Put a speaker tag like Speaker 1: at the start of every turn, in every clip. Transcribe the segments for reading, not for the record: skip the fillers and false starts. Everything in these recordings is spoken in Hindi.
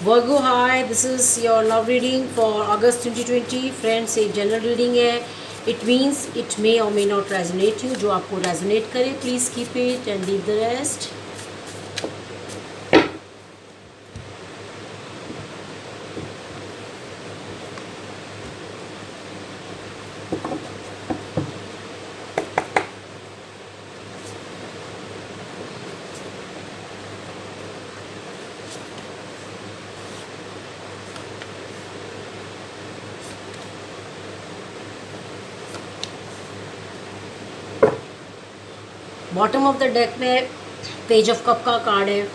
Speaker 1: Virgo, hi, this is your love reading for August 2020. Friends, एक जनरल रीडिंग है. It means it may or may not resonate you. जो आपको resonate करे, please keep it and leave the rest. Bottom of the deck में पेज ऑफ कप का कार्ड है.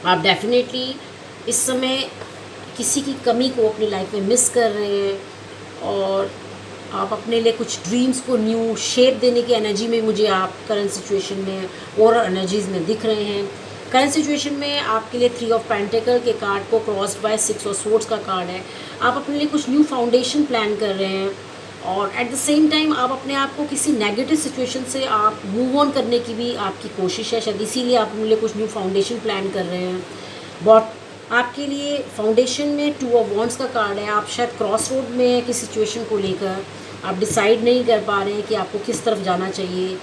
Speaker 1: आप डेफिनेटली इस समय किसी की कमी को अपनी लाइफ में मिस कर रहे हैं और आप अपने लिए कुछ ड्रीम्स को न्यू शेप देने की एनर्जी में मुझे आप करंट सिचुएशन में और एनर्जीज में दिख रहे हैं. करंट सिचुएशन में आपके लिए 3 ऑफ पेंटिकल के कार्ड को क्रॉस्ड बाय 6 ऑफ स्वॉर्ड्स का कार्ड है. आप अपने लिए कुछ न्यू फाउंडेशन प्लान कर रहे हैं और एट द सेम टाइम आप अपने आप को किसी नेगेटिव सिचुएशन से आप मूव ऑन करने की भी आपकी कोशिश है. शायद इसीलिए आप अपने लिए कुछ न्यू फाउंडेशन प्लान कर रहे हैं. बट आपके लिए फाउंडेशन में 2 ऑफ वॉन्ड्स का कार्ड है. आप शायद क्रॉस रोड में हैं किसी सिचुएशन को लेकर. आप डिसाइड नहीं कर पा रहे हैं कि आपको किस तरफ जाना चाहिए.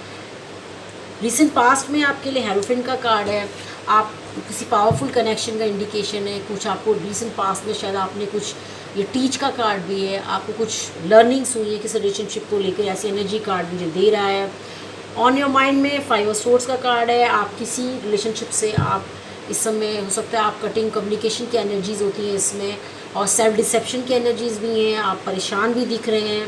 Speaker 1: रिसेंट पास्ट में आपके लिए हेरोफेंट का कार्ड है. आप किसी पावरफुल कनेक्शन का इंडिकेशन है. कुछ आपको रिसेंट पास्ट में शायद आपने कुछ, ये टीच का कार्ड भी है, आपको कुछ लर्निंग्स हुई है किसी रिलेशनशिप को लेकर. ऐसी एनर्जी कार्ड मुझे दे रहा है. ऑन योर माइंड में 5 ऑफ स्वॉर्ड्स का कार्ड है. आप किसी रिलेशनशिप से आप इस समय, हो सकता है आप कटिंग कम्युनिकेशन की एनर्जीज़ होती हैं इसमें, और सेल्फ डिसेप्शन की एनर्जीज़ भी हैं. आप परेशान भी दिख रहे हैं.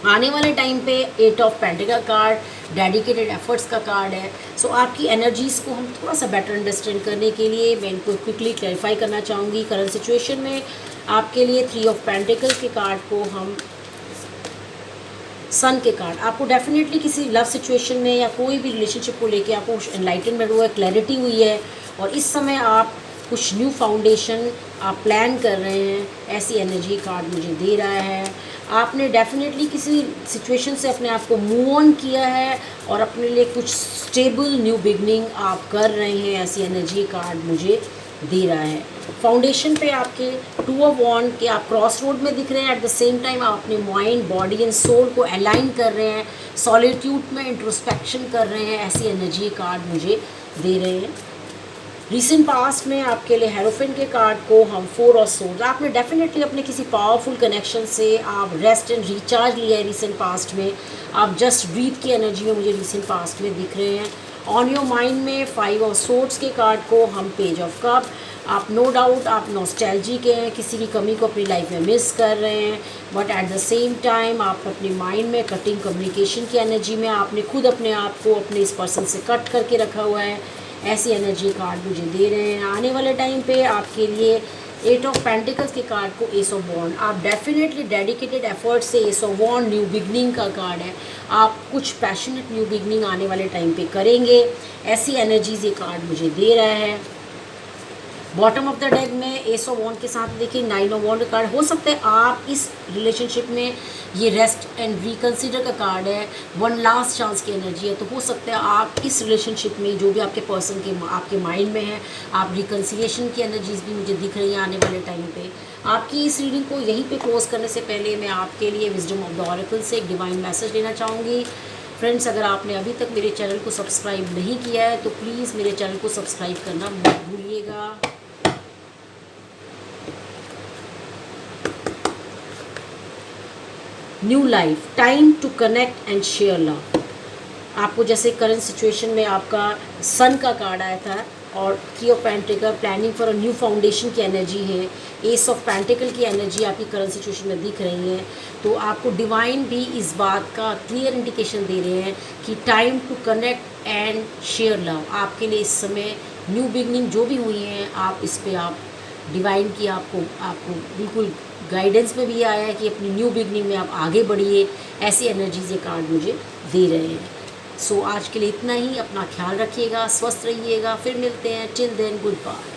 Speaker 1: आने वाले टाइम पे 8 of pentacle card dedicated efforts का कार्ड है. सो आपकी एनर्जीज़ को हम थोड़ा सा बेटर अंडरस्टैंड करने के लिए मैं इनको क्विकली क्लैरिफाई करना चाहूँगी. करंट सिचुएशन में आपके लिए 3 ऑफ पेंटिकल के कार्ड को हम सन के कार्ड, आपको डेफिनेटली किसी लव सिचुएशन में या कोई भी रिलेशनशिप को लेके आपको एनलाइटनमेंट हुआ है, क्लैरिटी हुई है और इस समय आप कुछ न्यू फाउंडेशन आप प्लान कर रहे हैं. ऐसी एनर्जी कार्ड मुझे दे रहा है. आपने डेफिनेटली किसी सिचुएशन से अपने आप को मूव ऑन किया है और अपने लिए कुछ स्टेबल न्यू बिगनिंग आप कर रहे हैं. ऐसी एनर्जी कार्ड मुझे दे रहा है. फाउंडेशन पे आपके 2 ऑफ वॉन्ड के आप क्रॉस रोड में दिख रहे हैं. एट द सेम टाइम आप अपने माइंड, बॉडी एंड सोल को अलाइन कर रहे हैं. सॉलिट्यूड में इंट्रोस्पेक्शन कर रहे हैं. ऐसी एनर्जी कार्ड मुझे दे रहे हैं. रिसेंट पास्ट में आपके लिए हेरोफेंट के कार्ड को हम 4 ऑफ स्वॉर्ड्स, आपने डेफिनेटली अपने किसी पावरफुल कनेक्शन से आप रेस्ट एंड रिचार्ज लिया है. रिसेंट पास्ट में आप जस्ट ब्रीथ की एनर्जी में मुझे रिसेंट पास्ट में दिख रहे हैं. ऑन योर माइंड में 5 ऑफ स्वॉर्ड्स के कार्ड को हम पेज ऑफ कप, आप नो डाउट आप नॉस्टैल्जिक हैं, किसी की कमी को अपनी लाइफ में मिस कर रहे हैं. But at the same time आप अपने माइंड में कटिंग कम्युनिकेशन की एनर्जी में आपने खुद अपने आप को अपने इस पर्सन से कट करके रखा हुआ है. ऐसी एनर्जी कार्ड मुझे दे रहे हैं. आने वाले टाइम पे आपके लिए 8 ऑफ पेंटिकल्स के कार्ड को एस ऑफ वॉन्ड, आप डेफिनेटली डेडिकेटेड एफर्ट से ace of wand new beginning का कार्ड है. आप कुछ पैशनेट न्यू बिगनिंग आने वाले टाइम पे करेंगे. ऐसी एनर्जीज ये कार्ड मुझे दे रहा है. बॉटम ऑफ द डेक में एस ऑफ वॉन्ड के साथ देखिए 9 ऑफ वॉन्ड कार्ड. हो सकता है आप इस रिलेशनशिप में, ये रेस्ट एंड रिकन्सिडर का कार्ड है, वन लास्ट चांस की एनर्जी है. तो हो सकता है आप इस रिलेशनशिप में जो भी आपके पर्सन के आपके माइंड में है, आप रिकन्सिलिएशन की एनर्जीज भी मुझे दिख रही हैं आने वाले टाइम पे. आपकी इस रीडिंग को यहीं पे क्लोज करने से पहले मैं आपके लिए विजडम ऑफ द ऑरेकल से एक डिवाइन मैसेज लेना चाहूँगी. फ्रेंड्स, अगर आपने अभी तक मेरे चैनल को सब्सक्राइब नहीं किया है तो प्लीज़ मेरे चैनल को सब्सक्राइब करना मत भूलिएगा. New life, time to connect and share love. आपको जैसे करंट सिचुएशन में आपका सन का कार्ड आया था और 3 of pentacle planning for a new foundation की एनर्जी है. एस ऑफ पेंटिकल की एनर्जी आपकी करंट सिचुएशन में दिख रही है. तो आपको डिवाइन भी इस बात का क्लियर इंडिकेशन दे रहे हैं कि time to connect and share love. आपके लिए इस समय न्यू बिगनिंग जो भी हुई हैं, आप इस पर आप डिवाइन की आपको बिल्कुल गाइडेंस में भी आया है कि अपनी न्यू बिगनिंग में आप आगे बढ़िए. ऐसी एनर्जीज ये कार्ड मुझे दे रहे हैं. सो आज के लिए इतना ही. अपना ख्याल रखिएगा, स्वस्थ रहिएगा. फिर मिलते हैं. Till then, good bye.